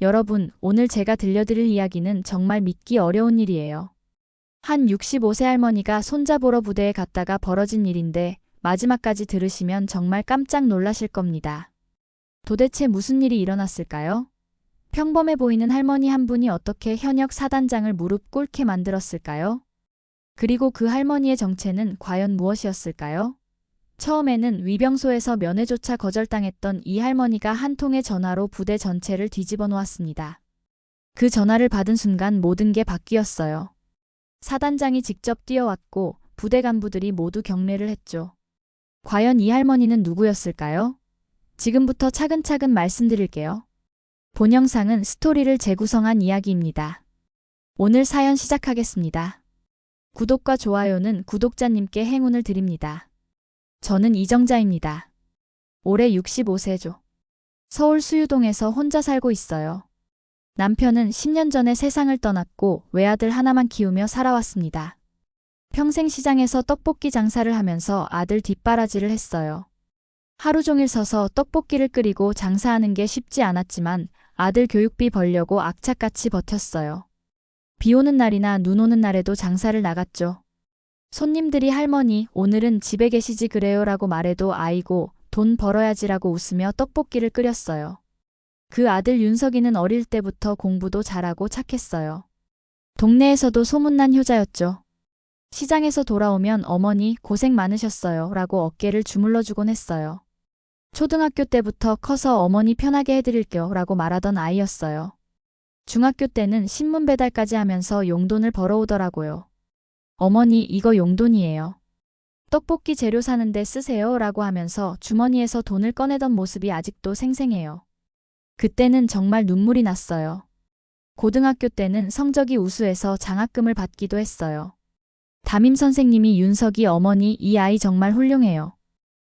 여러분, 오늘 제가 들려드릴 이야기는 정말 믿기 어려운 일이에요. 한 65세 할머니가 손자 보러 부대에 갔다가 벌어진 일인데 마지막까지 들으시면 정말 깜짝 놀라실 겁니다. 도대체 무슨 일이 일어났을까요? 평범해 보이는 할머니 한 분이 어떻게 현역 사단장을 무릎 꿇게 만들었을까요? 그리고 그 할머니의 정체는 과연 무엇이었을까요? 처음에는 위병소에서 면회조차 거절당했던 이 할머니가 한 통의 전화로 부대 전체를 뒤집어 놓았습니다. 그 전화를 받은 순간 모든 게 바뀌었어요. 사단장이 직접 뛰어왔고 부대 간부들이 모두 경례를 했죠. 과연 이 할머니는 누구였을까요? 지금부터 차근차근 말씀드릴게요. 본 영상은 스토리를 재구성한 이야기입니다. 오늘 사연 시작하겠습니다. 구독과 좋아요는 구독자님께 행운을 드립니다. 저는 이정자입니다. 올해 65세죠. 서울 수유동에서 혼자 살고 있어요. 남편은 10년 전에 세상을 떠났고 외아들 하나만 키우며 살아왔습니다. 평생 시장에서 떡볶이 장사를 하면서 아들 뒷바라지를 했어요. 하루 종일 서서 떡볶이를 끓이고 장사하는 게 쉽지 않았지만 아들 교육비 벌려고 악착같이 버텼어요. 비 오는 날이나 눈 오는 날에도 장사를 나갔죠. 손님들이 할머니, 오늘은 집에 계시지 그래요 라고 말해도 아이고, 돈 벌어야지라고 웃으며 떡볶이를 끓였어요. 그 아들 윤석이는 어릴 때부터 공부도 잘하고 착했어요. 동네에서도 소문난 효자였죠. 시장에서 돌아오면 어머니 고생 많으셨어요 라고 어깨를 주물러주곤 했어요. 초등학교 때부터 커서 어머니 편하게 해드릴게요 라고 말하던 아이였어요. 중학교 때는 신문 배달까지 하면서 용돈을 벌어오더라고요. 어머니, 이거 용돈이에요. 떡볶이 재료 사는데 쓰세요 라고 하면서 주머니에서 돈을 꺼내던 모습이 아직도 생생해요. 그때는 정말 눈물이 났어요. 고등학교 때는 성적이 우수해서 장학금을 받기도 했어요. 담임 선생님이 윤석이 어머니, 이 아이 정말 훌륭해요.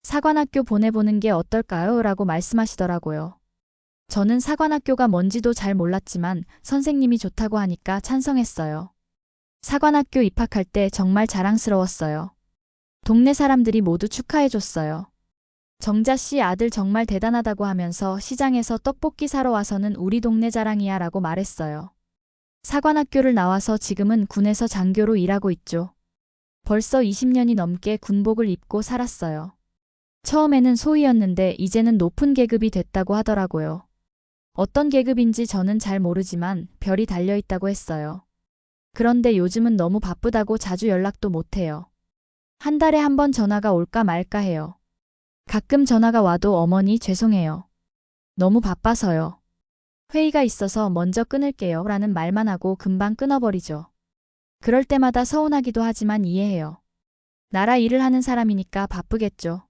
사관학교 보내보는 게 어떨까요? 라고 말씀하시더라고요. 저는 사관학교가 뭔지도 잘 몰랐지만 선생님이 좋다고 하니까 찬성했어요. 사관학교 입학할 때 정말 자랑스러웠어요. 동네 사람들이 모두 축하해줬어요. 정자 씨 아들 정말 대단하다고 하면서 시장에서 떡볶이 사러 와서는 우리 동네 자랑이야 라고 말했어요. 사관학교를 나와서 지금은 군에서 장교로 일하고 있죠. 벌써 20년이 넘게 군복을 입고 살았어요. 처음에는 소위였는데 이제는 높은 계급이 됐다고 하더라고요. 어떤 계급인지 저는 잘 모르지만 별이 달려있다고 했어요. 그런데 요즘은 너무 바쁘다고 자주 연락도 못해요. 한 달에 한 번 전화가 올까 말까 해요. 가끔 전화가 와도 어머니 죄송해요. 너무 바빠서요. 회의가 있어서 먼저 끊을게요 라는 말만 하고 금방 끊어버리죠. 그럴 때마다 서운하기도 하지만 이해해요. 나라 일을 하는 사람이니까 바쁘겠죠.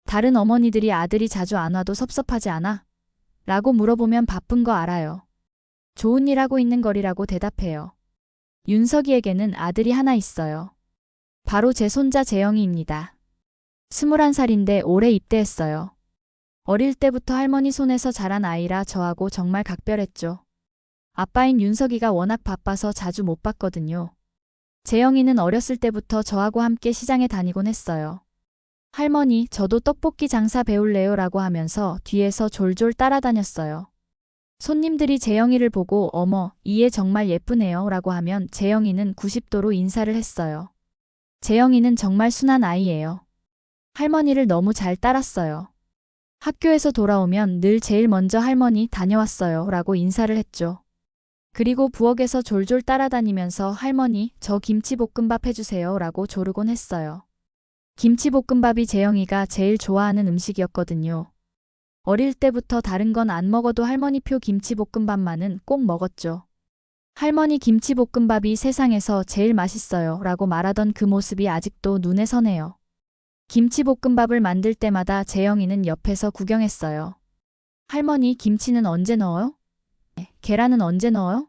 다른 어머니들이 아들이 자주 안 와도 섭섭하지 않아? 라고 물어보면 바쁜 거 알아요. 좋은 일 하고 있는 거리라고 대답해요. 윤석이에게는 아들이 하나 있어요. 바로 제 손자 재영이입니다. 21살인데 올해 입대했어요. 어릴 때부터 할머니 손에서 자란 아이라 저하고 정말 각별했죠. 아빠인 윤석이가 워낙 바빠서 자주 못 봤거든요. 재영이는 어렸을 때부터 저하고 함께 시장에 다니곤 했어요. 할머니, 저도 떡볶이 장사 배울래요 라고 하면서 뒤에서 졸졸 따라다녔어요. 손님들이 재영이를 보고 어머, 이 애 정말 예쁘네요 라고 하면 재영이는 90도로 인사를 했어요. 재영이는 정말 순한 아이예요. 할머니를 너무 잘 따랐어요. 학교에서 돌아오면 늘 제일 먼저 할머니 다녀왔어요 라고 인사를 했죠. 그리고 부엌에서 졸졸 따라다니면서 할머니, 저 김치볶음밥 해주세요 라고 조르곤 했어요. 김치볶음밥이 재영이가 제일 좋아하는 음식이었거든요. 어릴 때부터 다른 건 안 먹어도 할머니표 김치볶음밥만은 꼭 먹었죠. 할머니 김치볶음밥이 세상에서 제일 맛있어요 라고 말하던 그 모습이 아직도 눈에 선해요. 김치볶음밥을 만들 때마다 재영이는 옆에서 구경했어요. 할머니, 김치는 언제 넣어요? 계란은 언제 넣어요?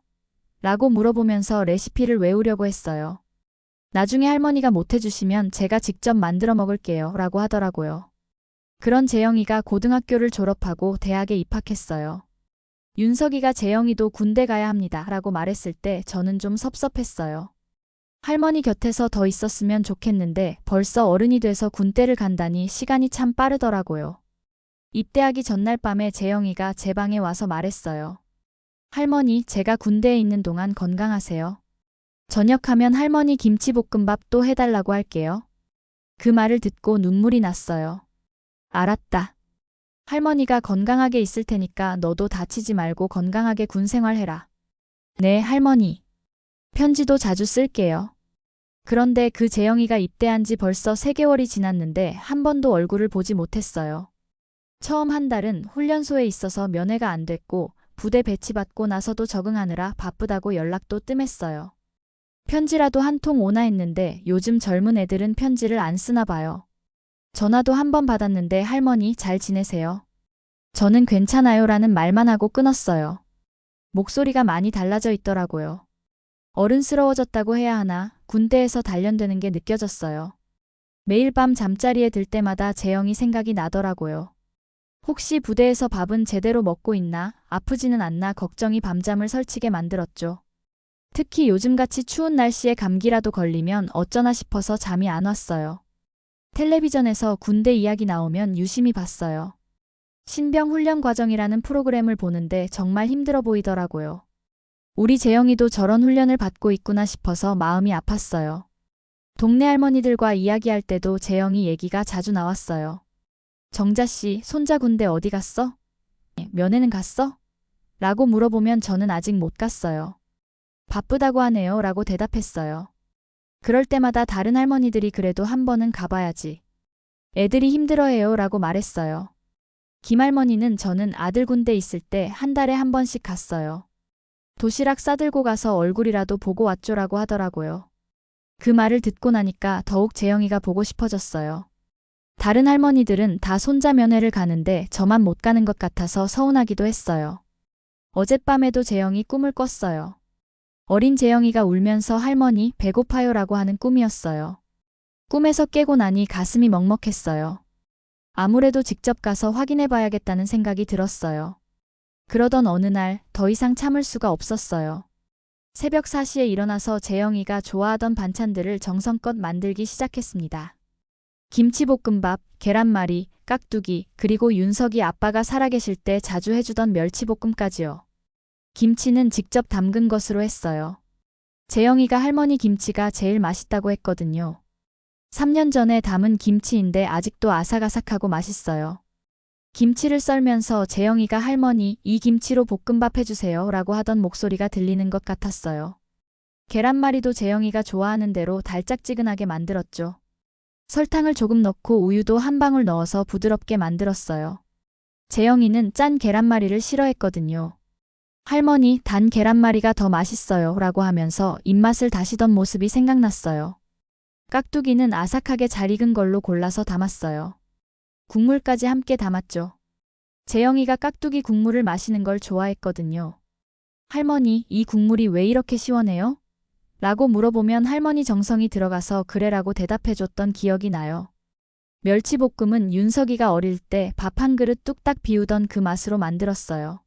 라고 물어보면서 레시피를 외우려고 했어요. 나중에 할머니가 못해주시면 제가 직접 만들어 먹을게요 라고 하더라고요. 그런 재영이가 고등학교를 졸업하고 대학에 입학했어요. 윤석이가 재영이도 군대 가야 합니다 라고 말했을 때 저는 좀 섭섭했어요. 할머니 곁에서 더 있었으면 좋겠는데 벌써 어른이 돼서 군대를 간다니 시간이 참 빠르더라고요. 입대하기 전날 밤에 재영이가 제 방에 와서 말했어요. 할머니, 제가 군대에 있는 동안 건강하세요. 저녁하면 할머니 김치볶음밥 또 해달라고 할게요. 그 말을 듣고 눈물이 났어요. 알았다. 할머니가 건강하게 있을 테니까 너도 다치지 말고 건강하게 군 생활해라. 네, 할머니. 편지도 자주 쓸게요. 그런데 그 재영이가 입대한 지 벌써 3개월이 지났는데 한 번도 얼굴을 보지 못했어요. 처음 한 달은 훈련소에 있어서 면회가 안 됐고 부대 배치받고 나서도 적응하느라 바쁘다고 연락도 뜸했어요. 편지라도 한 통 오나 했는데 요즘 젊은 애들은 편지를 안 쓰나 봐요. 전화도 한 번 받았는데 할머니 잘 지내세요? 저는 괜찮아요 라는 말만 하고 끊었어요. 목소리가 많이 달라져 있더라고요. 어른스러워졌다고 해야 하나 군대에서 단련되는 게 느껴졌어요. 매일 밤 잠자리에 들 때마다 재영이 생각이 나더라고요. 혹시 부대에서 밥은 제대로 먹고 있나, 아프지는 않나 걱정이 밤잠을 설치게 만들었죠. 특히 요즘같이 추운 날씨에 감기라도 걸리면 어쩌나 싶어서 잠이 안 왔어요. 텔레비전에서 군대 이야기 나오면 유심히 봤어요. 신병 훈련 과정이라는 프로그램을 보는데 정말 힘들어 보이더라고요. 우리 재영이도 저런 훈련을 받고 있구나 싶어서 마음이 아팠어요. 동네 할머니들과 이야기할 때도 재영이 얘기가 자주 나왔어요. 정자씨, 손자 군대 어디 갔어? 면회는 갔어? 라고 물어보면 저는 아직 못 갔어요. 바쁘다고 하네요 라고 대답했어요. 그럴 때마다 다른 할머니들이 그래도 한 번은 가봐야지. 애들이 힘들어해요 라고 말했어요. 김할머니는 저는 아들 군대 있을 때 한 달에 한 번씩 갔어요. 도시락 싸들고 가서 얼굴이라도 보고 왔죠라고 하더라고요. 그 말을 듣고 나니까 더욱 재영이가 보고 싶어졌어요. 다른 할머니들은 다 손자 면회를 가는데 저만 못 가는 것 같아서 서운하기도 했어요. 어젯밤에도 재영이 꿈을 꿨어요. 어린 재영이가 울면서 할머니 배고파요라고 하는 꿈이었어요. 꿈에서 깨고 나니 가슴이 먹먹했어요. 아무래도 직접 가서 확인해 봐야겠다는 생각이 들었어요. 그러던 어느 날 더 이상 참을 수가 없었어요. 새벽 4시에 일어나서 재영이가 좋아하던 반찬들을 정성껏 만들기 시작했습니다. 김치볶음밥, 계란말이, 깍두기, 그리고 윤석이 아빠가 살아계실 때 자주 해주던 멸치볶음까지요. 김치는 직접 담근 것으로 했어요. 재영이가 할머니 김치가 제일 맛있다고 했거든요. 3년 전에 담은 김치인데 아직도 아삭아삭하고 맛있어요. 김치를 썰면서 재영이가 할머니 이 김치로 볶음밥 해주세요 라고 하던 목소리가 들리는 것 같았어요. 계란말이도 재영이가 좋아하는 대로 달짝지근하게 만들었죠. 설탕을 조금 넣고 우유도 한 방울 넣어서 부드럽게 만들었어요. 재영이는 짠 계란말이를 싫어했거든요. 할머니 단 계란말이가 더 맛있어요 라고 하면서 입맛을 다시던 모습이 생각났어요. 깍두기는 아삭하게 잘 익은 걸로 골라서 담았어요. 국물까지 함께 담았죠. 재영이가 깍두기 국물을 마시는 걸 좋아했거든요. 할머니, 이 국물이 왜 이렇게 시원해요? 라고 물어보면 할머니 정성이 들어가서 그래라고 대답해줬던 기억이 나요. 멸치볶음은 윤석이가 어릴 때 밥 한 그릇 뚝딱 비우던 그 맛으로 만들었어요.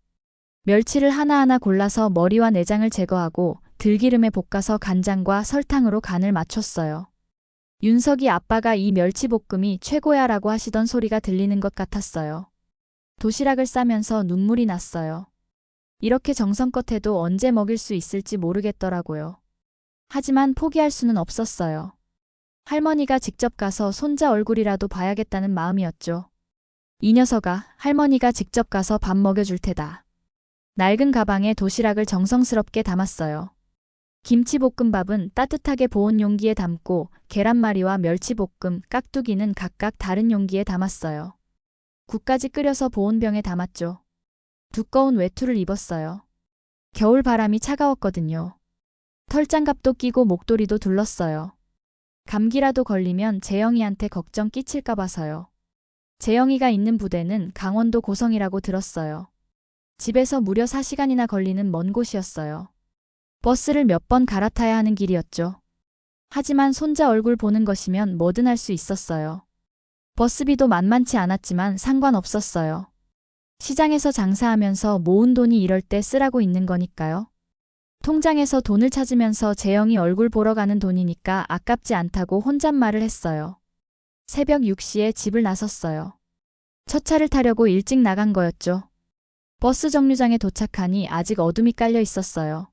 멸치를 하나하나 골라서 머리와 내장을 제거하고 들기름에 볶아서 간장과 설탕으로 간을 맞췄어요. 윤석이 아빠가 이 멸치볶음이 최고야 라고 하시던 소리가 들리는 것 같았어요. 도시락을 싸면서 눈물이 났어요. 이렇게 정성껏 해도 언제 먹일 수 있을지 모르겠더라고요. 하지만 포기할 수는 없었어요. 할머니가 직접 가서 손자 얼굴이라도 봐야겠다는 마음이었죠. 이 녀석아, 할머니가 직접 가서 밥 먹여줄 테다. 낡은 가방에 도시락을 정성스럽게 담았어요. 김치볶음밥은 따뜻하게 보온 용기에 담고 계란말이와 멸치볶음, 깍두기는 각각 다른 용기에 담았어요. 국까지 끓여서 보온병에 담았죠. 두꺼운 외투를 입었어요. 겨울 바람이 차가웠거든요. 털장갑도 끼고 목도리도 둘렀어요. 감기라도 걸리면 재영이한테 걱정 끼칠까 봐서요. 재영이가 있는 부대는 강원도 고성이라고 들었어요. 집에서 무려 4시간이나 걸리는 먼 곳이었어요. 버스를 몇 번 갈아타야 하는 길이었죠. 하지만 손자 얼굴 보는 것이면 뭐든 할 수 있었어요. 버스비도 만만치 않았지만 상관없었어요. 시장에서 장사하면서 모은 돈이 이럴 때 쓰라고 있는 거니까요. 통장에서 돈을 찾으면서 재영이 얼굴 보러 가는 돈이니까 아깝지 않다고 혼잣말을 했어요. 새벽 6시에 집을 나섰어요. 첫 차를 타려고 일찍 나간 거였죠. 버스 정류장에 도착하니 아직 어둠이 깔려 있었어요.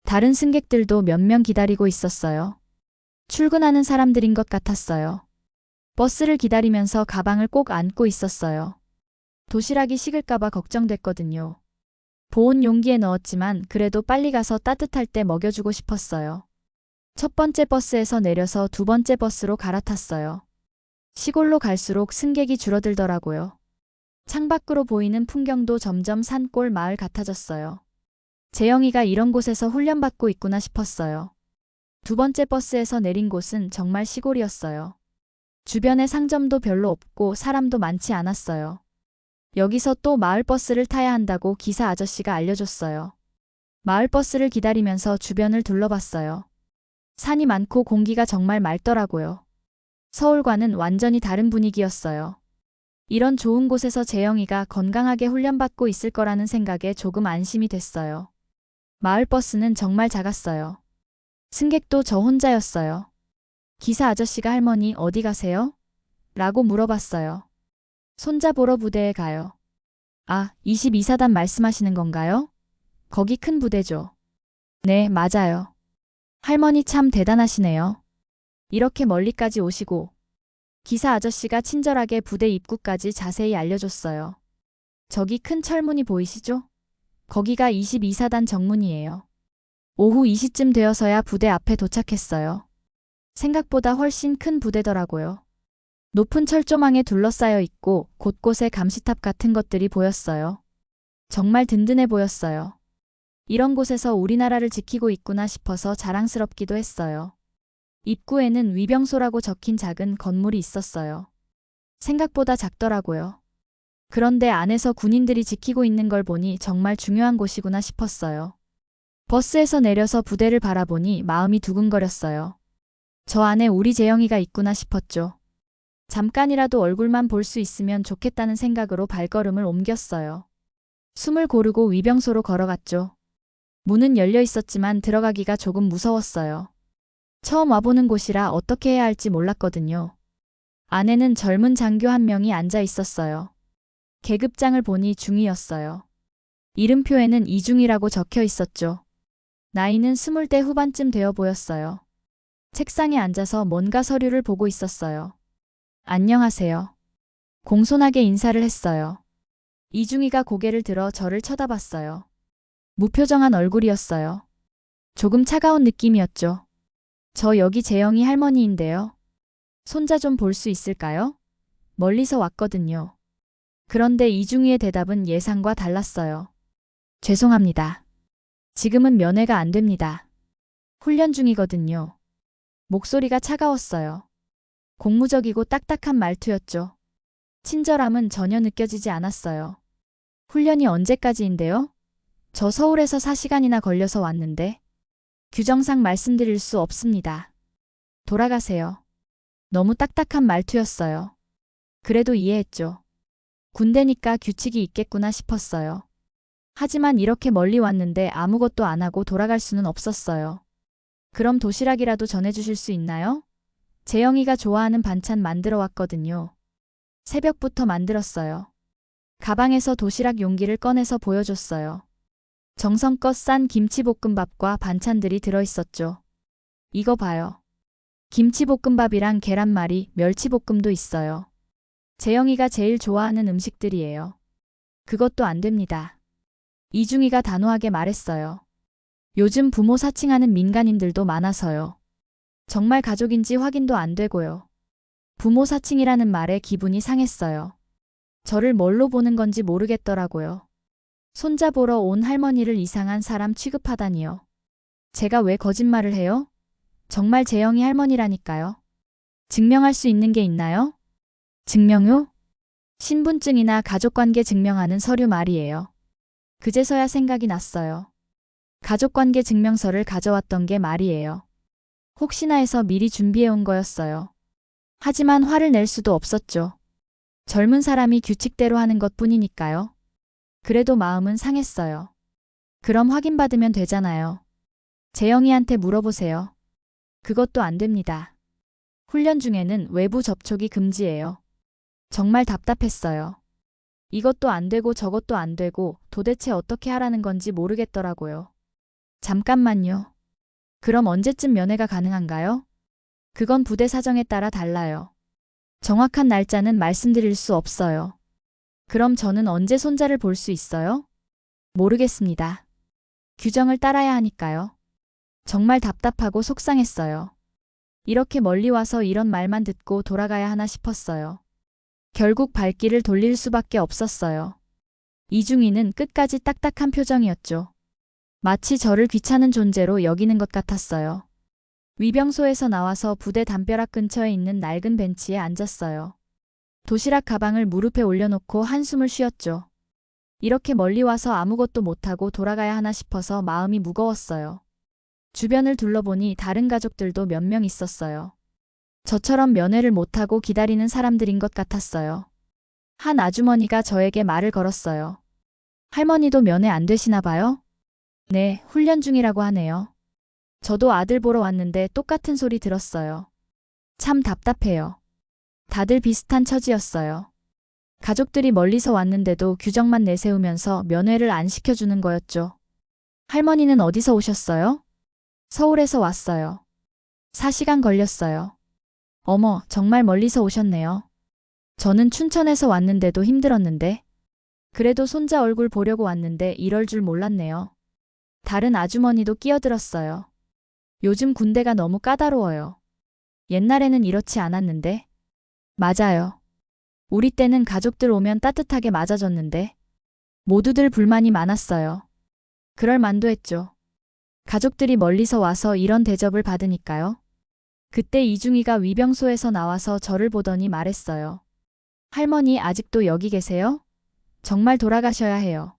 다른 승객들도 몇 명 기다리고 있었어요. 출근하는 사람들인 것 같았어요. 버스를 기다리면서 가방을 꼭 안고 있었어요. 도시락이 식을까봐 걱정됐거든요. 보온 용기에 넣었지만 그래도 빨리 가서 따뜻할 때 먹여주고 싶었어요. 첫 번째 버스에서 내려서 두 번째 버스로 갈아탔어요. 시골로 갈수록 승객이 줄어들더라고요. 창밖으로 보이는 풍경도 점점 산골 마을 같아졌어요. 재영이가 이런 곳에서 훈련받고 있구나 싶었어요. 두 번째 버스에서 내린 곳은 정말 시골이었어요. 주변에 상점도 별로 없고 사람도 많지 않았어요. 여기서 또 마을버스를 타야 한다고 기사 아저씨가 알려줬어요. 마을버스를 기다리면서 주변을 둘러봤어요. 산이 많고 공기가 정말 맑더라고요. 서울과는 완전히 다른 분위기였어요. 이런 좋은 곳에서 재영이가 건강하게 훈련받고 있을 거라는 생각에 조금 안심이 됐어요. 마을버스는 정말 작았어요. 승객도 저 혼자였어요. 기사 아저씨가 할머니 어디 가세요? 라고 물어봤어요. 손자 보러 부대에 가요. 아, 22사단 말씀하시는 건가요? 거기 큰 부대죠. 네, 맞아요. 할머니 참 대단하시네요. 이렇게 멀리까지 오시고. 기사 아저씨가 친절하게 부대 입구까지 자세히 알려줬어요. 저기 큰 철문이 보이시죠? 거기가 22사단 정문이에요. 오후 2시쯤 되어서야 부대 앞에 도착했어요. 생각보다 훨씬 큰 부대더라고요. 높은 철조망에 둘러싸여 있고 곳곳에 감시탑 같은 것들이 보였어요. 정말 든든해 보였어요. 이런 곳에서 우리나라를 지키고 있구나 싶어서 자랑스럽기도 했어요. 입구에는 위병소라고 적힌 작은 건물이 있었어요. 생각보다 작더라고요. 그런데 안에서 군인들이 지키고 있는 걸 보니 정말 중요한 곳이구나 싶었어요. 버스에서 내려서 부대를 바라보니 마음이 두근거렸어요. 저 안에 우리 재영이가 있구나 싶었죠. 잠깐이라도 얼굴만 볼 수 있으면 좋겠다는 생각으로 발걸음을 옮겼어요. 숨을 고르고 위병소로 걸어갔죠. 문은 열려 있었지만 들어가기가 조금 무서웠어요. 처음 와보는 곳이라 어떻게 해야 할지 몰랐거든요. 안에는 젊은 장교 한 명이 앉아 있었어요. 계급장을 보니 중이었어요. 이름표에는 이중이라고 적혀 있었죠. 나이는 20대 후반쯤 되어 보였어요. 책상에 앉아서 뭔가 서류를 보고 있었어요. 안녕하세요. 공손하게 인사를 했어요. 이중이가 고개를 들어 저를 쳐다봤어요. 무표정한 얼굴이었어요. 조금 차가운 느낌이었죠. 저 여기 재영이 할머니인데요. 손자 좀 볼 수 있을까요? 멀리서 왔거든요. 그런데 이중이의 대답은 예상과 달랐어요. 죄송합니다. 지금은 면회가 안 됩니다. 훈련 중이거든요. 목소리가 차가웠어요. 공무적이고 딱딱한 말투였죠. 친절함은 전혀 느껴지지 않았어요. 훈련이 언제까지인데요? 저 서울에서 4시간이나 걸려서 왔는데. 규정상 말씀드릴 수 없습니다. 돌아가세요. 너무 딱딱한 말투였어요. 그래도 이해했죠. 군대니까 규칙이 있겠구나 싶었어요. 하지만 이렇게 멀리 왔는데 아무것도 안 하고 돌아갈 수는 없었어요. 그럼 도시락이라도 전해주실 수 있나요? 재영이가 좋아하는 반찬 만들어 왔거든요. 새벽부터 만들었어요. 가방에서 도시락 용기를 꺼내서 보여줬어요. 정성껏 싼 김치볶음밥과 반찬들이 들어있었죠. 이거 봐요. 김치볶음밥이랑 계란말이, 멸치볶음도 있어요. 재영이가 제일 좋아하는 음식들이에요. 그것도 안 됩니다. 이중이가 단호하게 말했어요. 요즘 부모 사칭하는 민간인들도 많아서요. 정말 가족인지 확인도 안 되고요. 부모 사칭이라는 말에 기분이 상했어요. 저를 뭘로 보는 건지 모르겠더라고요. 손자 보러 온 할머니를 이상한 사람 취급하다니요. 제가 왜 거짓말을 해요? 정말 재영이 할머니라니까요. 증명할 수 있는 게 있나요? 증명요? 신분증이나 가족관계 증명하는 서류 말이에요. 그제서야 생각이 났어요. 가족관계 증명서를 가져왔던 게 말이에요. 혹시나 해서 미리 준비해온 거였어요. 하지만 화를 낼 수도 없었죠. 젊은 사람이 규칙대로 하는 것뿐이니까요. 그래도 마음은 상했어요. 그럼 확인받으면 되잖아요. 재영이한테 물어보세요. 그것도 안 됩니다. 훈련 중에는 외부 접촉이 금지예요. 정말 답답했어요. 이것도 안 되고 저것도 안 되고 도대체 어떻게 하라는 건지 모르겠더라고요. 잠깐만요. 그럼 언제쯤 면회가 가능한가요? 그건 부대 사정에 따라 달라요. 정확한 날짜는 말씀드릴 수 없어요. 그럼 저는 언제 손자를 볼 수 있어요? 모르겠습니다. 규정을 따라야 하니까요. 정말 답답하고 속상했어요. 이렇게 멀리 와서 이런 말만 듣고 돌아가야 하나 싶었어요. 결국 발길을 돌릴 수밖에 없었어요. 이중희는 끝까지 딱딱한 표정이었죠. 마치 저를 귀찮은 존재로 여기는 것 같았어요. 위병소에서 나와서 부대 담벼락 근처에 있는 낡은 벤치에 앉았어요. 도시락 가방을 무릎에 올려놓고 한숨을 쉬었죠. 이렇게 멀리 와서 아무것도 못하고 돌아가야 하나 싶어서 마음이 무거웠어요. 주변을 둘러보니 다른 가족들도 몇 명 있었어요. 저처럼 면회를 못하고 기다리는 사람들인 것 같았어요. 한 아주머니가 저에게 말을 걸었어요. 할머니도 면회 안 되시나 봐요? 네, 훈련 중이라고 하네요. 저도 아들 보러 왔는데 똑같은 소리 들었어요. 참 답답해요. 다들 비슷한 처지였어요. 가족들이 멀리서 왔는데도 규정만 내세우면서 면회를 안 시켜주는 거였죠. 할머니는 어디서 오셨어요? 서울에서 왔어요. 4시간 걸렸어요. 어머, 정말 멀리서 오셨네요. 저는 춘천에서 왔는데도 힘들었는데. 그래도 손자 얼굴 보려고 왔는데 이럴 줄 몰랐네요. 다른 아주머니도 끼어들었어요. 요즘 군대가 너무 까다로워요. 옛날에는 이렇지 않았는데. 맞아요. 우리 때는 가족들 오면 따뜻하게 맞아줬는데. 모두들 불만이 많았어요. 그럴 만도 했죠. 가족들이 멀리서 와서 이런 대접을 받으니까요. 그때 이중희가 위병소에서 나와서 저를 보더니 말했어요. 할머니 아직도 여기 계세요? 정말 돌아가셔야 해요.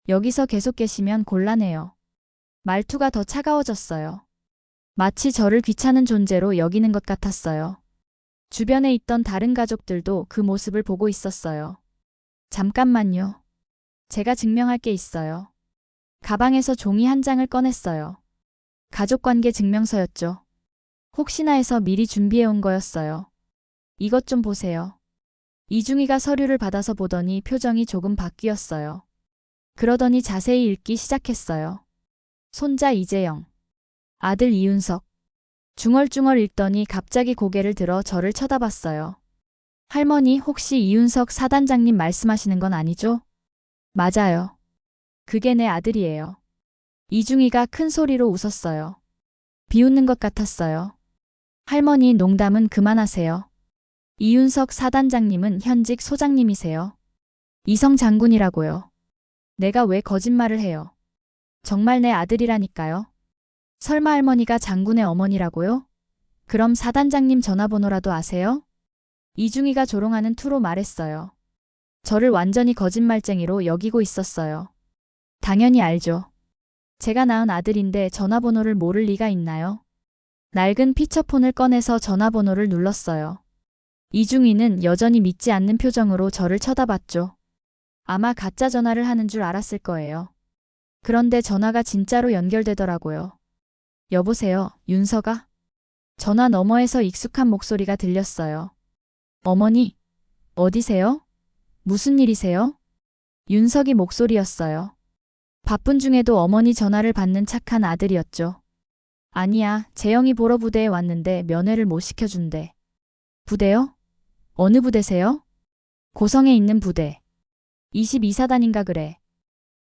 여기서 계속 계시면 곤란해요. 말투가 더 차가워졌어요. 마치 저를 귀찮은 존재로 여기는 것 같았어요. 주변에 있던 다른 가족들도 그 모습을 보고 있었어요. 잠깐만요. 제가 증명할 게 있어요. 가방에서 종이 한 장을 꺼냈어요. 가족관계 증명서였죠. 혹시나 해서 미리 준비해 온 거였어요. 이것 좀 보세요. 이중희가 서류를 받아서 보더니 표정이 조금 바뀌었어요. 그러더니 자세히 읽기 시작했어요. 손자 이재영, 아들 이윤석. 중얼중얼 읽더니 갑자기 고개를 들어 저를 쳐다봤어요. 할머니 혹시 이윤석 사단장님 말씀하시는 건 아니죠? 맞아요. 그게 내 아들이에요. 이중희가 큰 소리로 웃었어요. 비웃는 것 같았어요. 할머니 농담은 그만하세요. 이윤석 사단장님은 현직 소장님이세요. 이성 장군이라고요. 내가 왜 거짓말을 해요? 정말 내 아들이라니까요. 설마 할머니가 장군의 어머니라고요? 그럼 사단장님 전화번호라도 아세요? 이중희가 조롱하는 투로 말했어요. 저를 완전히 거짓말쟁이로 여기고 있었어요. 당연히 알죠. 제가 낳은 아들인데 전화번호를 모를 리가 있나요? 낡은 피처폰을 꺼내서 전화번호를 눌렀어요. 이중희는 여전히 믿지 않는 표정으로 저를 쳐다봤죠. 아마 가짜 전화를 하는 줄 알았을 거예요. 그런데 전화가 진짜로 연결되더라고요. 여보세요, 윤서가? 전화 너머에서 익숙한 목소리가 들렸어요. 어머니, 어디세요? 무슨 일이세요? 윤석이 목소리였어요. 바쁜 중에도 어머니 전화를 받는 착한 아들이었죠. 아니야, 재영이 보러 부대에 왔는데 면회를 못 시켜준대. 부대요? 어느 부대세요? 고성에 있는 부대. 22사단인가 그래.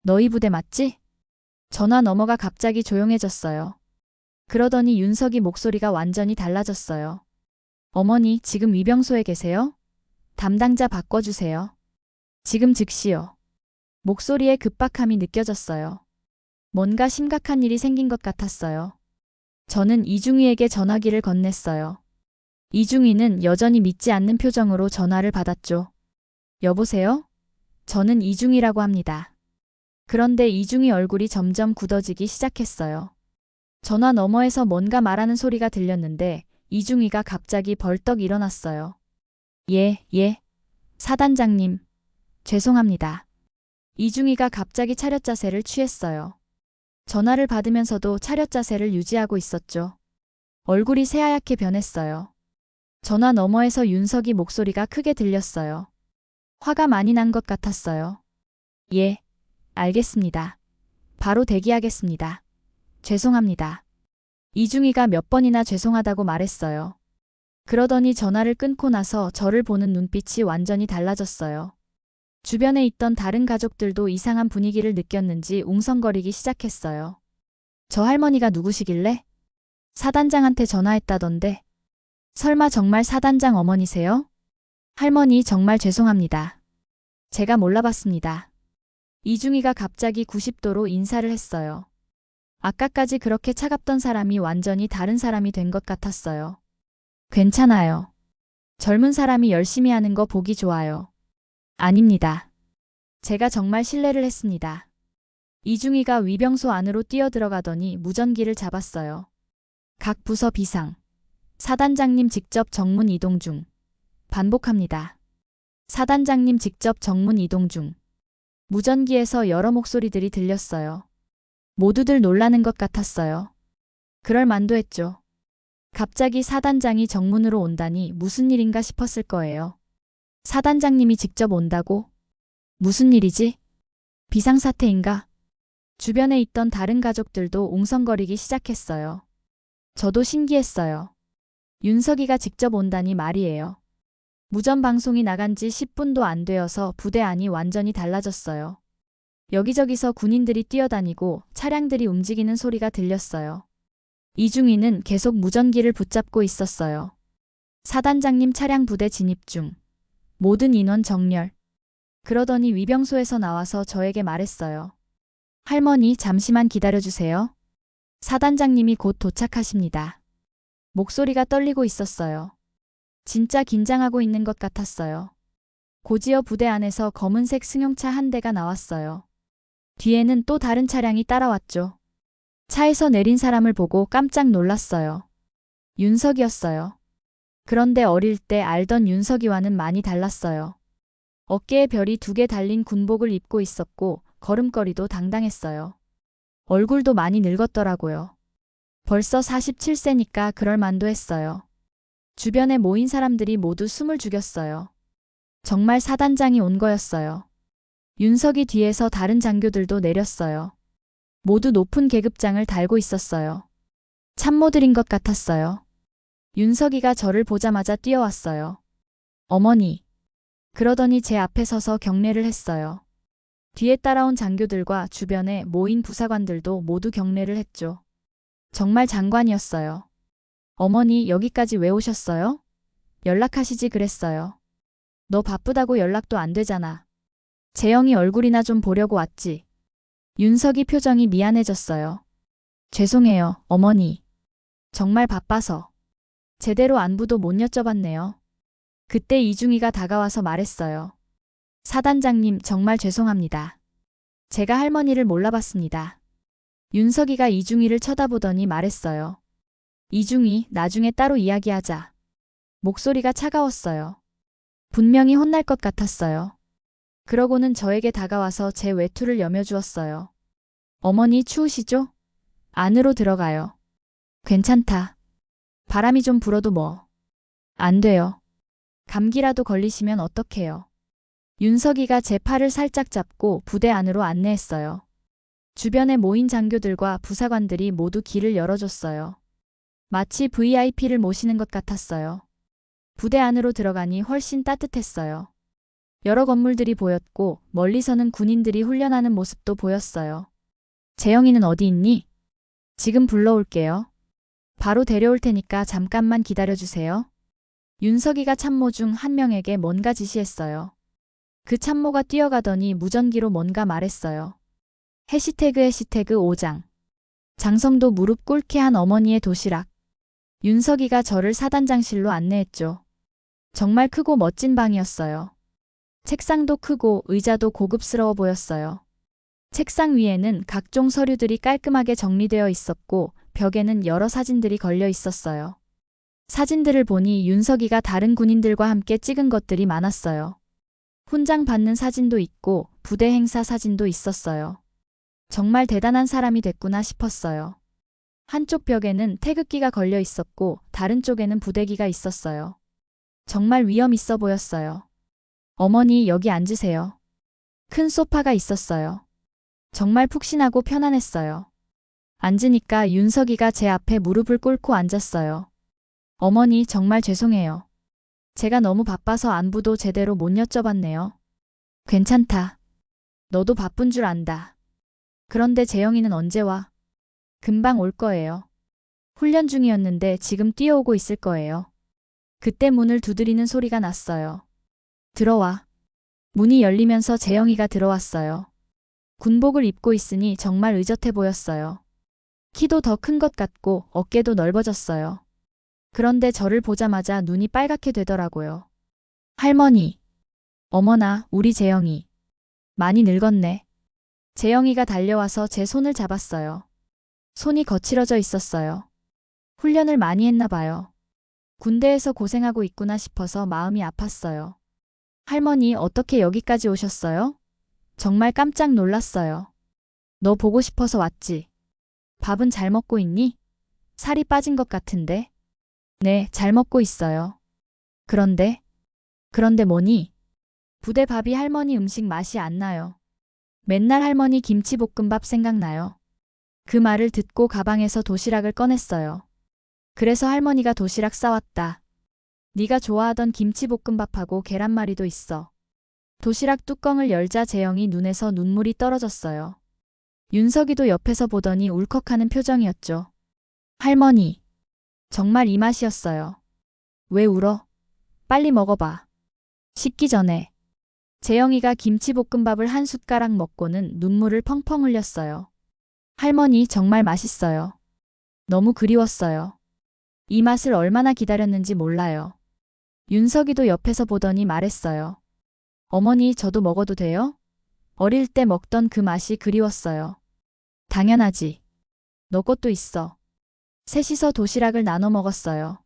너희 부대 맞지? 전화 너머가 갑자기 조용해졌어요. 그러더니 윤석이 목소리가 완전히 달라졌어요. 어머니, 지금 위병소에 계세요? 담당자 바꿔주세요. 지금 즉시요. 목소리에 급박함이 느껴졌어요. 뭔가 심각한 일이 생긴 것 같았어요. 저는 이중희에게 전화기를 건넸어요. 이중희는 여전히 믿지 않는 표정으로 전화를 받았죠. 여보세요? 저는 이중희라고 합니다. 그런데 이중희 얼굴이 점점 굳어지기 시작했어요. 전화 너머에서 뭔가 말하는 소리가 들렸는데 이중희가 갑자기 벌떡 일어났어요. 예. 사단장님. 죄송합니다. 이중희가 갑자기 차렷 자세를 취했어요. 전화를 받으면서도 차렷 자세를 유지하고 있었죠. 얼굴이 새하얗게 변했어요. 전화 너머에서 윤석이 목소리가 크게 들렸어요. 화가 많이 난 것 같았어요. 예, 알겠습니다. 바로 대기하겠습니다. 죄송합니다. 이중희가 몇 번이나 죄송하다고 말했어요. 그러더니 전화를 끊고 나서 저를 보는 눈빛이 완전히 달라졌어요. 주변에 있던 다른 가족들도 이상한 분위기를 느꼈는지 웅성거리기 시작했어요. 저 할머니가 누구시길래? 사단장한테 전화했다던데. 설마 정말 사단장 어머니세요? 할머니 정말 죄송합니다. 제가 몰라봤습니다. 이중희가 갑자기 90도로 인사를 했어요. 아까까지 그렇게 차갑던 사람이 완전히 다른 사람이 된 것 같았어요. 괜찮아요. 젊은 사람이 열심히 하는 거 보기 좋아요. 아닙니다. 제가 정말 실례를 했습니다. 이중희가 위병소 안으로 뛰어들어가더니 무전기를 잡았어요. 각 부서 비상. 사단장님 직접 정문 이동 중. 반복합니다. 사단장님 직접 정문 이동 중. 무전기에서 여러 목소리들이 들렸어요. 모두들 놀라는 것 같았어요. 그럴 만도 했죠. 갑자기 사단장이 정문으로 온다니 무슨 일인가 싶었을 거예요. 사단장님이 직접 온다고? 무슨 일이지? 비상사태인가? 주변에 있던 다른 가족들도 웅성거리기 시작했어요. 저도 신기했어요. 윤석이가 직접 온다니 말이에요. 무전 방송이 나간 지 10분도 안 되어서 부대 안이 완전히 달라졌어요. 여기저기서 군인들이 뛰어다니고 차량들이 움직이는 소리가 들렸어요. 이중희는 계속 무전기를 붙잡고 있었어요. 사단장님 차량 부대 진입 중. 모든 인원 정렬. 그러더니 위병소에서 나와서 저에게 말했어요. 할머니 잠시만 기다려주세요. 사단장님이 곧 도착하십니다. 목소리가 떨리고 있었어요. 진짜 긴장하고 있는 것 같았어요. 고지어 부대 안에서 검은색 승용차 한 대가 나왔어요. 뒤에는 또 다른 차량이 따라왔죠. 차에서 내린 사람을 보고 깜짝 놀랐어요. 윤석이었어요. 그런데 어릴 때 알던 윤석이와는 많이 달랐어요. 어깨에 별이 2개 달린 군복을 입고 있었고 걸음걸이도 당당했어요. 얼굴도 많이 늙었더라고요. 벌써 47세니까 그럴 만도 했어요. 주변에 모인 사람들이 모두 숨을 죽였어요. 정말 사단장이 온 거였어요. 윤석이 뒤에서 다른 장교들도 내렸어요. 모두 높은 계급장을 달고 있었어요. 참모들인 것 같았어요. 윤석이가 저를 보자마자 뛰어왔어요. 어머니. 그러더니 제 앞에 서서 경례를 했어요. 뒤에 따라온 장교들과 주변에 모인 부사관들도 모두 경례를 했죠. 정말 장관이었어요. 어머니 여기까지 왜 오셨어요? 연락하시지 그랬어요. 너 바쁘다고 연락도 안 되잖아. 재영이 얼굴이나 좀 보려고 왔지. 윤석이 표정이 미안해졌어요. 죄송해요, 어머니. 정말 바빠서. 제대로 안부도 못 여쭤봤네요. 그때 이중희가 다가와서 말했어요. 사단장님 정말 죄송합니다. 제가 할머니를 몰라봤습니다. 윤석이가 이중희를 쳐다보더니 말했어요. 이중희, 나중에 따로 이야기하자. 목소리가 차가웠어요. 분명히 혼날 것 같았어요. 그러고는 저에게 다가와서 제 외투를 여며주었어요. 어머니 추우시죠? 안으로 들어가요. 괜찮다. 바람이 좀 불어도 뭐. 안 돼요. 감기라도 걸리시면 어떡해요. 윤석이가 제 팔을 살짝 잡고 부대 안으로 안내했어요. 주변에 모인 장교들과 부사관들이 모두 길을 열어줬어요. 마치 VIP를 모시는 것 같았어요. 부대 안으로 들어가니 훨씬 따뜻했어요. 여러 건물들이 보였고 멀리서는 군인들이 훈련하는 모습도 보였어요. 재영이는 어디 있니? 지금 불러올게요. 바로 데려올 테니까 잠깐만 기다려주세요. 윤석이가 참모 중 한 명에게 뭔가 지시했어요. 그 참모가 뛰어가더니 무전기로 뭔가 말했어요. 해시태그 5장. 장성도 무릎 꿇게 한 어머니의 도시락. 윤석이가 저를 사단장실로 안내했죠. 정말 크고 멋진 방이었어요. 책상도 크고 의자도 고급스러워 보였어요. 책상 위에는 각종 서류들이 깔끔하게 정리되어 있었고 벽에는 여러 사진들이 걸려 있었어요. 사진들을 보니 윤석이가 다른 군인들과 함께 찍은 것들이 많았어요. 훈장 받는 사진도 있고 부대 행사 사진도 있었어요. 정말 대단한 사람이 됐구나 싶었어요. 한쪽 벽에는 태극기가 걸려 있었고 다른 쪽에는 부대기가 있었어요. 정말 위험 있어 보였어요. 어머니 여기 앉으세요. 큰 소파가 있었어요. 정말 푹신하고 편안했어요. 앉으니까 윤석이가 제 앞에 무릎을 꿇고 앉았어요. 어머니 정말 죄송해요. 제가 너무 바빠서 안부도 제대로 못 여쭤봤네요. 괜찮다. 너도 바쁜 줄 안다. 그런데 재영이는 언제 와? 금방 올 거예요. 훈련 중이었는데 지금 뛰어오고 있을 거예요. 그때 문을 두드리는 소리가 났어요. 들어와. 문이 열리면서 재영이가 들어왔어요. 군복을 입고 있으니 정말 의젓해 보였어요. 키도 더 큰 것 같고 어깨도 넓어졌어요. 그런데 저를 보자마자 눈이 빨갛게 되더라고요. 할머니. 어머나, 우리 재영이. 많이 늙었네. 재영이가 달려와서 제 손을 잡았어요. 손이 거칠어져 있었어요. 훈련을 많이 했나 봐요. 군대에서 고생하고 있구나 싶어서 마음이 아팠어요. 할머니, 어떻게 여기까지 오셨어요? 정말 깜짝 놀랐어요. 너 보고 싶어서 왔지. 밥은 잘 먹고 있니? 살이 빠진 것 같은데? 네, 잘 먹고 있어요. 그런데 뭐니? 부대 밥이 할머니 음식 맛이 안 나요. 맨날 할머니 김치볶음밥 생각나요. 그 말을 듣고 가방에서 도시락을 꺼냈어요. 그래서 할머니가 도시락 싸왔다. 네가 좋아하던 김치볶음밥하고 계란말이도 있어. 도시락 뚜껑을 열자 재영이 눈에서 눈물이 떨어졌어요. 윤석이도 옆에서 보더니 울컥하는 표정이었죠. 할머니. 정말 이 맛이었어요. 왜 울어? 빨리 먹어봐. 식기 전에. 재영이가 김치볶음밥을 한 숟가락 먹고는 눈물을 펑펑 흘렸어요. 할머니 정말 맛있어요. 너무 그리웠어요. 이 맛을 얼마나 기다렸는지 몰라요. 윤석이도 옆에서 보더니 말했어요. 어머니 저도 먹어도 돼요? 어릴 때 먹던 그 맛이 그리웠어요. 당연하지. 너 것도 있어. 셋이서 도시락을 나눠 먹었어요.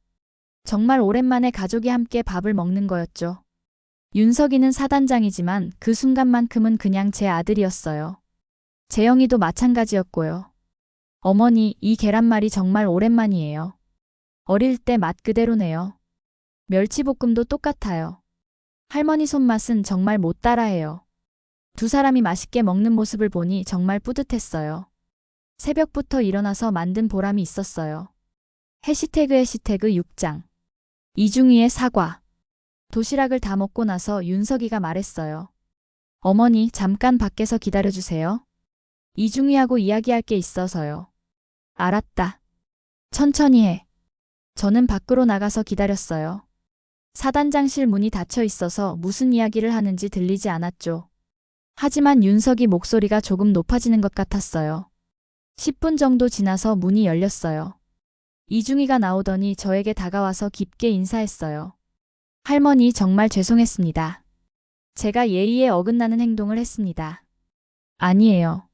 정말 오랜만에 가족이 함께 밥을 먹는 거였죠. 윤석이는 사단장이지만 그 순간만큼은 그냥 제 아들이었어요. 재영이도 마찬가지였고요. 어머니, 이 계란말이 정말 오랜만이에요. 어릴 때 맛 그대로네요. 멸치볶음도 똑같아요. 할머니 손맛은 정말 못 따라해요. 두 사람이 맛있게 먹는 모습을 보니 정말 뿌듯했어요. 새벽부터 일어나서 만든 보람이 있었어요. 해시태그 6장. 이중희의 사과. 도시락을 다 먹고 나서 윤석이가 말했어요. 어머니 잠깐 밖에서 기다려주세요. 이중희하고 이야기할 게 있어서요. 알았다. 천천히 해. 저는 밖으로 나가서 기다렸어요. 사단장실 문이 닫혀 있어서 무슨 이야기를 하는지 들리지 않았죠. 하지만 윤석이 목소리가 조금 높아지는 것 같았어요. 10분 정도 지나서 문이 열렸어요. 이중희가 나오더니 저에게 다가와서 깊게 인사했어요. 할머니 정말 죄송했습니다. 제가 예의에 어긋나는 행동을 했습니다. 아니에요.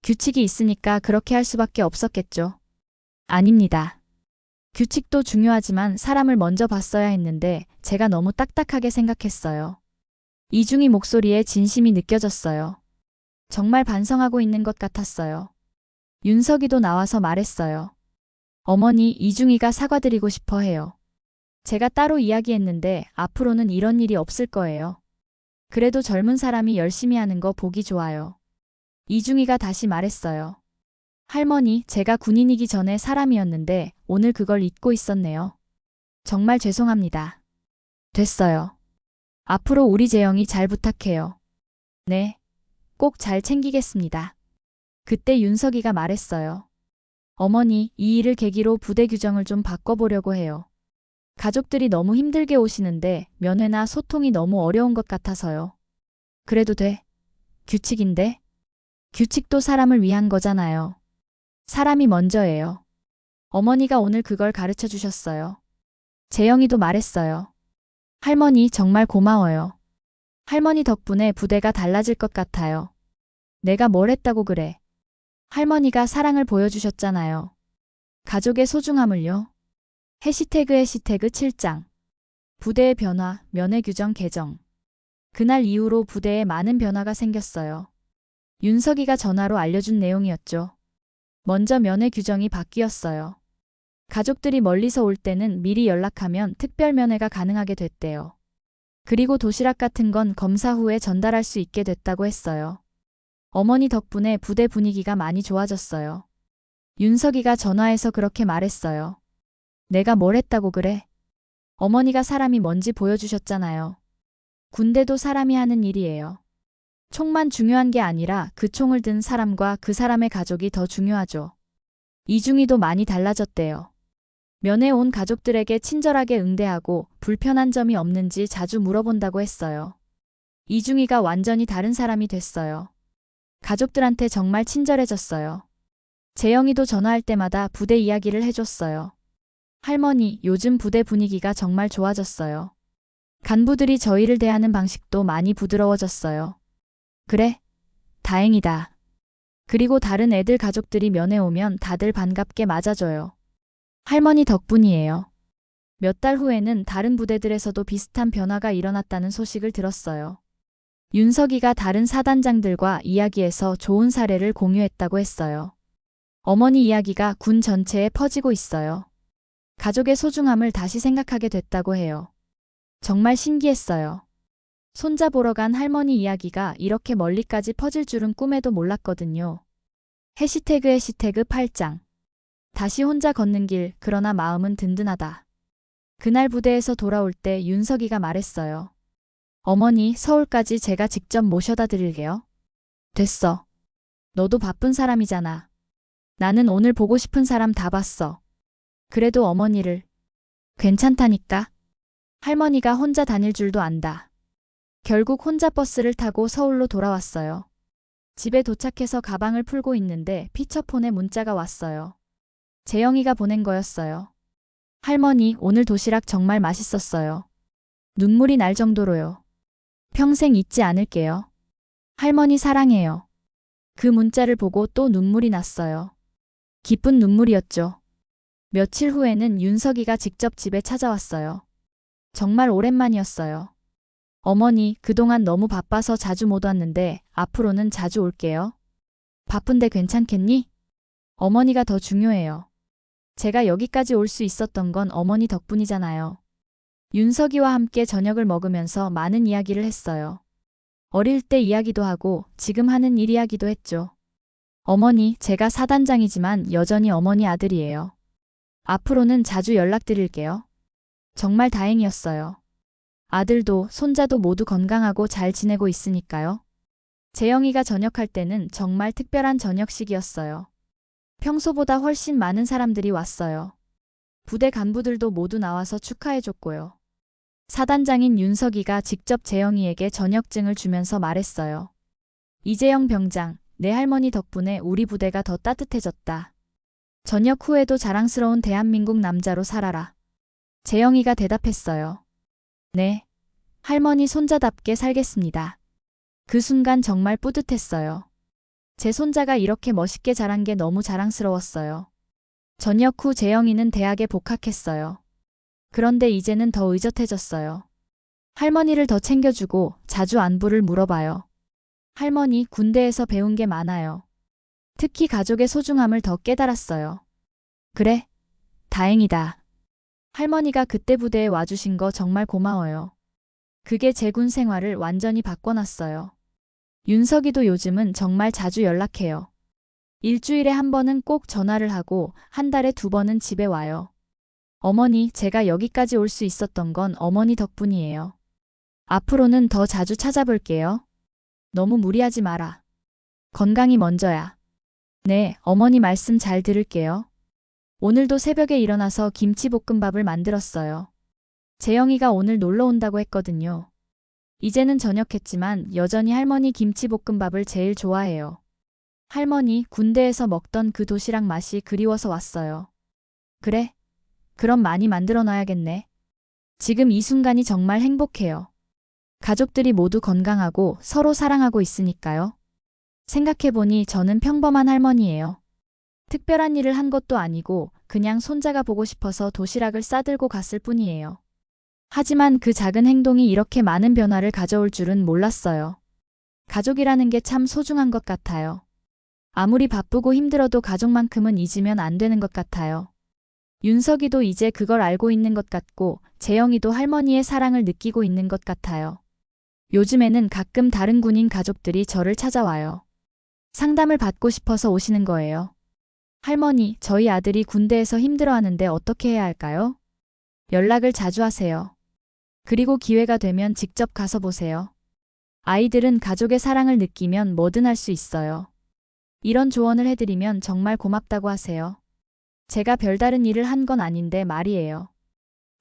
규칙이 있으니까 그렇게 할 수밖에 없었겠죠. 아닙니다. 규칙도 중요하지만 사람을 먼저 봤어야 했는데 제가 너무 딱딱하게 생각했어요. 이중희 목소리에 진심이 느껴졌어요. 정말 반성하고 있는 것 같았어요. 윤석이도 나와서 말했어요. 어머니, 이중희가 사과드리고 싶어 해요. 제가 따로 이야기했는데 앞으로는 이런 일이 없을 거예요. 그래도 젊은 사람이 열심히 하는 거 보기 좋아요. 이중희가 다시 말했어요. 할머니, 제가 군인이기 전에 사람이었는데 오늘 그걸 잊고 있었네요. 정말 죄송합니다. 됐어요. 앞으로 우리 재영이 잘 부탁해요. 네, 꼭 잘 챙기겠습니다. 그때 윤석이가 말했어요. 어머니, 이 일을 계기로 부대 규정을 좀 바꿔보려고 해요. 가족들이 너무 힘들게 오시는데 면회나 소통이 너무 어려운 것 같아서요. 그래도 돼. 규칙인데? 규칙도 사람을 위한 거잖아요. 사람이 먼저예요. 어머니가 오늘 그걸 가르쳐 주셨어요. 재영이도 말했어요. 할머니 정말 고마워요. 할머니 덕분에 부대가 달라질 것 같아요. 내가 뭘 했다고 그래. 할머니가 사랑을 보여주셨잖아요. 가족의 소중함을요. 해시태그 7장. 부대의 변화, 면회 규정 개정. 그날 이후로 부대에 많은 변화가 생겼어요. 윤석이가 전화로 알려준 내용이었죠. 먼저 면회 규정이 바뀌었어요. 가족들이 멀리서 올 때는 미리 연락하면 특별 면회가 가능하게 됐대요. 그리고 도시락 같은 건 검사 후에 전달할 수 있게 됐다고 했어요. 어머니 덕분에 부대 분위기가 많이 좋아졌어요. 윤석이가 전화해서 그렇게 말했어요. 내가 뭘 했다고 그래? 어머니가 사람이 뭔지 보여주셨잖아요. 군대도 사람이 하는 일이에요. 총만 중요한 게 아니라 그 총을 든 사람과 그 사람의 가족이 더 중요하죠. 이중이도 많이 달라졌대요. 면회 온 가족들에게 친절하게 응대하고 불편한 점이 없는지 자주 물어본다고 했어요. 이중이가 완전히 다른 사람이 됐어요. 가족들한테 정말 친절해졌어요. 재영이도 전화할 때마다 부대 이야기를 해줬어요. 할머니, 요즘 부대 분위기가 정말 좋아졌어요. 간부들이 저희를 대하는 방식도 많이 부드러워졌어요. 그래? 다행이다. 그리고 다른 애들 가족들이 면회 오면 다들 반갑게 맞아줘요. 할머니 덕분이에요. 몇 달 후에는 다른 부대들에서도 비슷한 변화가 일어났다는 소식을 들었어요. 윤석이가 다른 사단장들과 이야기해서 좋은 사례를 공유했다고 했어요. 어머니 이야기가 군 전체에 퍼지고 있어요. 가족의 소중함을 다시 생각하게 됐다고 해요. 정말 신기했어요. 손자 보러 간 할머니 이야기가 이렇게 멀리까지 퍼질 줄은 꿈에도 몰랐거든요. 해시태그 8장. 다시 혼자 걷는 길, 그러나 마음은 든든하다. 그날 부대에서 돌아올 때 윤석이가 말했어요. 어머니, 서울까지 제가 직접 모셔다 드릴게요. 됐어. 너도 바쁜 사람이잖아. 나는 오늘 보고 싶은 사람 다 봤어. 그래도 어머니를. 괜찮다니까. 할머니가 혼자 다닐 줄도 안다. 결국 혼자 버스를 타고 서울로 돌아왔어요. 집에 도착해서 가방을 풀고 있는데 피처폰에 문자가 왔어요. 재영이가 보낸 거였어요. 할머니, 오늘 도시락 정말 맛있었어요. 눈물이 날 정도로요. 평생 잊지 않을게요. 할머니 사랑해요. 그 문자를 보고 또 눈물이 났어요. 기쁜 눈물이었죠. 며칠 후에는 윤석이가 직접 집에 찾아왔어요. 정말 오랜만이었어요. 어머니, 그동안 너무 바빠서 자주 못 왔는데 앞으로는 자주 올게요. 바쁜데 괜찮겠니? 어머니가 더 중요해요. 제가 여기까지 올 수 있었던 건 어머니 덕분이잖아요. 윤석이와 함께 저녁을 먹으면서 많은 이야기를 했어요. 어릴 때 이야기도 하고 지금 하는 일 이야기도 했죠. 어머니, 제가 사단장이지만 여전히 어머니 아들이에요. 앞으로는 자주 연락드릴게요. 정말 다행이었어요. 아들도 손자도 모두 건강하고 잘 지내고 있으니까요. 재영이가 전역할 때는 정말 특별한 저녁식이었어요. 평소보다 훨씬 많은 사람들이 왔어요. 부대 간부들도 모두 나와서 축하해줬고요. 사단장인 윤석이가 직접 재영이에게 전역증을 주면서 말했어요. 이재영 병장, 내 할머니 덕분에 우리 부대가 더 따뜻해졌다. 전역 후에도 자랑스러운 대한민국 남자로 살아라. 재영이가 대답했어요. 네, 할머니 손자답게 살겠습니다. 그 순간 정말 뿌듯했어요. 제 손자가 이렇게 멋있게 자란 게 너무 자랑스러웠어요. 전역 후 재영이는 대학에 복학했어요. 그런데 이제는 더 의젓해졌어요. 할머니를 더 챙겨주고 자주 안부를 물어봐요. 할머니, 군대에서 배운 게 많아요. 특히 가족의 소중함을 더 깨달았어요. 그래? 다행이다. 할머니가 그때 부대에 와주신 거 정말 고마워요. 그게 제 군 생활을 완전히 바꿔놨어요. 윤석이도 요즘은 정말 자주 연락해요. 일주일에 한 번은 꼭 전화를 하고 한 달에 2번은 집에 와요. 어머니, 제가 여기까지 올 수 있었던 건 어머니 덕분이에요. 앞으로는 더 자주 찾아볼게요. 너무 무리하지 마라. 건강이 먼저야. 네, 어머니 말씀 잘 들을게요. 오늘도 새벽에 일어나서 김치볶음밥을 만들었어요. 재영이가 오늘 놀러 온다고 했거든요. 이제는 전역했지만 여전히 할머니 김치볶음밥을 제일 좋아해요. 할머니, 군대에서 먹던 그 도시락 맛이 그리워서 왔어요. 그래? 그럼 많이 만들어 놔야겠네. 지금 이 순간이 정말 행복해요. 가족들이 모두 건강하고 서로 사랑하고 있으니까요. 생각해보니 저는 평범한 할머니예요. 특별한 일을 한 것도 아니고 그냥 손자가 보고 싶어서 도시락을 싸들고 갔을 뿐이에요. 하지만 그 작은 행동이 이렇게 많은 변화를 가져올 줄은 몰랐어요. 가족이라는 게 참 소중한 것 같아요. 아무리 바쁘고 힘들어도 가족만큼은 잊으면 안 되는 것 같아요. 윤석이도 이제 그걸 알고 있는 것 같고 재영이도 할머니의 사랑을 느끼고 있는 것 같아요. 요즘에는 가끔 다른 군인 가족들이 저를 찾아와요. 상담을 받고 싶어서 오시는 거예요. 할머니, 저희 아들이 군대에서 힘들어하는데 어떻게 해야 할까요? 연락을 자주 하세요. 그리고 기회가 되면 직접 가서 보세요. 아이들은 가족의 사랑을 느끼면 뭐든 할 수 있어요. 이런 조언을 해드리면 정말 고맙다고 하세요. 제가 별다른 일을 한 건 아닌데 말이에요.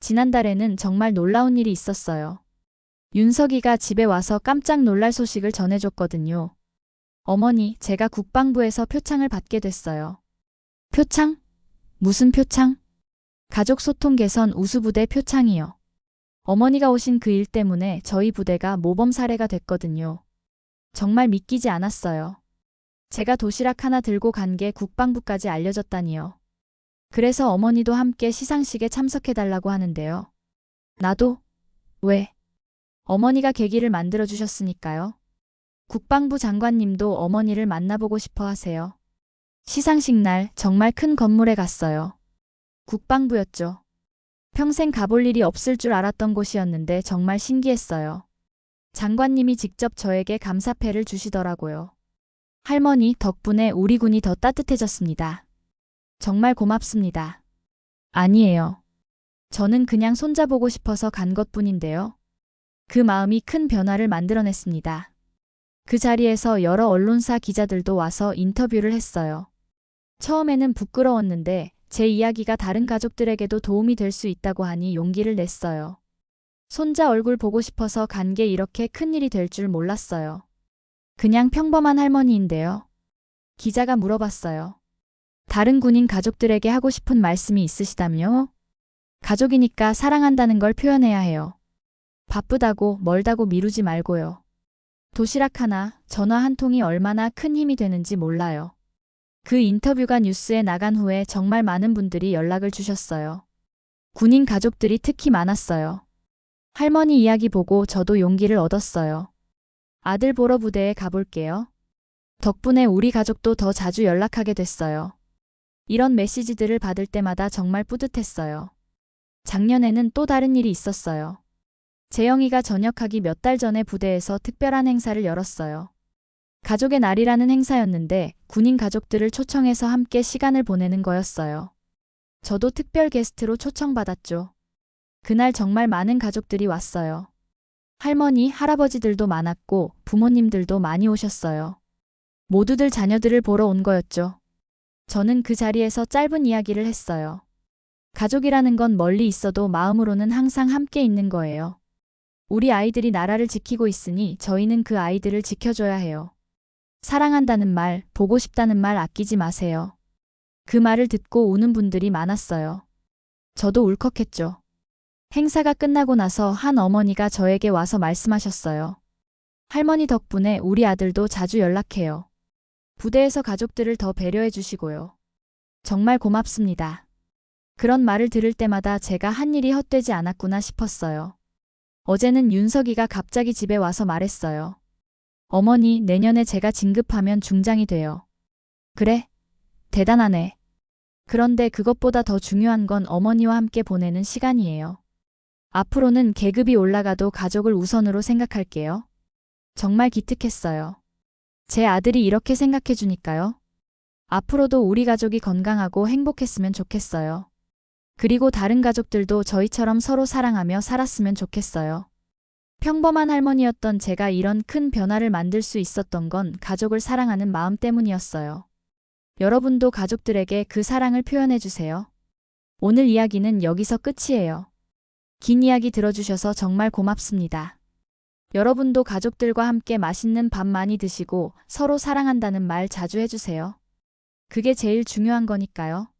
지난달에는 정말 놀라운 일이 있었어요. 윤석이가 집에 와서 깜짝 놀랄 소식을 전해줬거든요. 어머니, 제가 국방부에서 표창을 받게 됐어요. 표창? 무슨 표창? 가족 소통 개선 우수부대 표창이요. 어머니가 오신 그 일 때문에 저희 부대가 모범 사례가 됐거든요. 정말 믿기지 않았어요. 제가 도시락 하나 들고 간 게 국방부까지 알려졌다니요. 그래서 어머니도 함께 시상식에 참석해달라고 하는데요. 나도? 왜? 어머니가 계기를 만들어주셨으니까요. 국방부 장관님도 어머니를 만나보고 싶어 하세요. 시상식 날 정말 큰 건물에 갔어요. 국방부였죠. 평생 가볼 일이 없을 줄 알았던 곳이었는데 정말 신기했어요. 장관님이 직접 저에게 감사패를 주시더라고요. 할머니 덕분에 우리 군이 더 따뜻해졌습니다. 정말 고맙습니다. 아니에요. 저는 그냥 손자보고 싶어서 간 것뿐인데요. 그 마음이 큰 변화를 만들어냈습니다. 그 자리에서 여러 언론사 기자들도 와서 인터뷰를 했어요. 처음에는 부끄러웠는데 제 이야기가 다른 가족들에게도 도움이 될 수 있다고 하니 용기를 냈어요. 손자 얼굴 보고 싶어서 간 게 이렇게 큰일이 될 줄 몰랐어요. 그냥 평범한 할머니인데요. 기자가 물어봤어요. 다른 군인 가족들에게 하고 싶은 말씀이 있으시다며? 가족이니까 사랑한다는 걸 표현해야 해요. 바쁘다고 멀다고 미루지 말고요. 도시락 하나, 전화 한 통이 얼마나 큰 힘이 되는지 몰라요. 그 인터뷰가 뉴스에 나간 후에 정말 많은 분들이 연락을 주셨어요. 군인 가족들이 특히 많았어요. 할머니 이야기 보고 저도 용기를 얻었어요. 아들 보러 부대에 가볼게요. 덕분에 우리 가족도 더 자주 연락하게 됐어요. 이런 메시지들을 받을 때마다 정말 뿌듯했어요. 작년에는 또 다른 일이 있었어요. 재영이가 전역하기 몇 달 전에 부대에서 특별한 행사를 열었어요. 가족의 날이라는 행사였는데 군인 가족들을 초청해서 함께 시간을 보내는 거였어요. 저도 특별 게스트로 초청받았죠. 그날 정말 많은 가족들이 왔어요. 할머니, 할아버지들도 많았고 부모님들도 많이 오셨어요. 모두들 자녀들을 보러 온 거였죠. 저는 그 자리에서 짧은 이야기를 했어요. 가족이라는 건 멀리 있어도 마음으로는 항상 함께 있는 거예요. 우리 아이들이 나라를 지키고 있으니 저희는 그 아이들을 지켜줘야 해요. 사랑한다는 말, 보고 싶다는 말 아끼지 마세요. 그 말을 듣고 우는 분들이 많았어요. 저도 울컥했죠. 행사가 끝나고 나서 한 어머니가 저에게 와서 말씀하셨어요. 할머니 덕분에 우리 아들도 자주 연락해요. 부대에서 가족들을 더 배려해 주시고요. 정말 고맙습니다. 그런 말을 들을 때마다 제가 한 일이 헛되지 않았구나 싶었어요. 어제는 윤석이가 갑자기 집에 와서 말했어요. 어머니, 내년에 제가 진급하면 중장이 돼요. 그래? 대단하네. 그런데 그것보다 더 중요한 건 어머니와 함께 보내는 시간이에요. 앞으로는 계급이 올라가도 가족을 우선으로 생각할게요. 정말 기특했어요. 제 아들이 이렇게 생각해 주니까요. 앞으로도 우리 가족이 건강하고 행복했으면 좋겠어요. 그리고 다른 가족들도 저희처럼 서로 사랑하며 살았으면 좋겠어요. 평범한 할머니였던 제가 이런 큰 변화를 만들 수 있었던 건 가족을 사랑하는 마음 때문이었어요. 여러분도 가족들에게 그 사랑을 표현해 주세요. 오늘 이야기는 여기서 끝이에요. 긴 이야기 들어주셔서 정말 고맙습니다. 여러분도 가족들과 함께 맛있는 밥 많이 드시고 서로 사랑한다는 말 자주 해주세요. 그게 제일 중요한 거니까요.